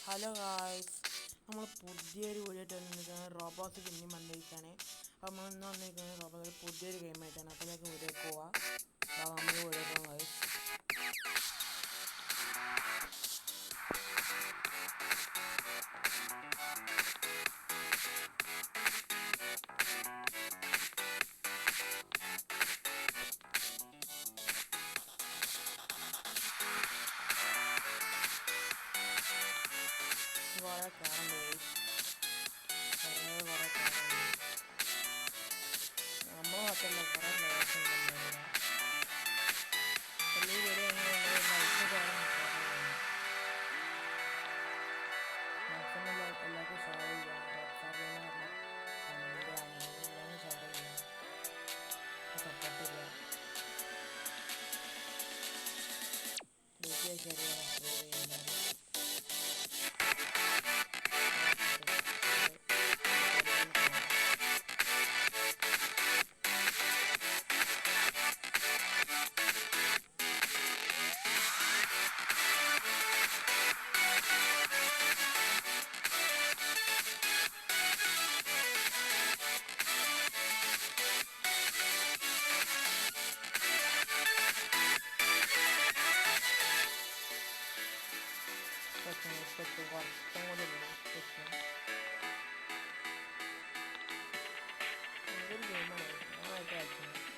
Hello guys, നമ്മൾ പുതിയൊരു video ആയിട്ട് വന്നിരിക്കുന്നത് റോബോട്സ് പിന്നെയും വന്നിരിക്കുകയാണ്. അപ്പോൾ നമ്മൾ ഇന്ന് വന്നിരിക്കുന്നത് റോബോട്സ് പുതിയൊരു ഗെയിം ആയിട്ടാണ്. അപ്പോൾ നമുക്ക് വീഡിയോക്ക് പോവാം. നമുക്ക് വീഡിയോ പോകാം ഗായ്സ്. കുറേ കയറുണ്ട് ഗൈസ്, കുറേ കയറുണ്ട്. നമ്മൾ മാത്രമല്ല, കുറേ പ്ലേയേഴ്സ് ഉണ്ട് ഇവിടെ. ഈ വീഡിയോ ലൈക്ക് കയറാൻ മാക്സിമം എല്ലാവർക്കും ഷെയർ ചെയ്യാം. ചാനലിൻ്റെ എല്ലാവരും ഷെയർ ചെയ്യാം, സപ്പോർട്ട് ചെയ്യാം. ഷെയർ ചെയ്യാം, സബ്സ്ക്രൈബ് ചെയ്യുന്നത്. കുറച്ചും കൂടി എന്തൊരു ഗെയിമാണ് നന്നായിട്ട് കളിക്കുന്നത്.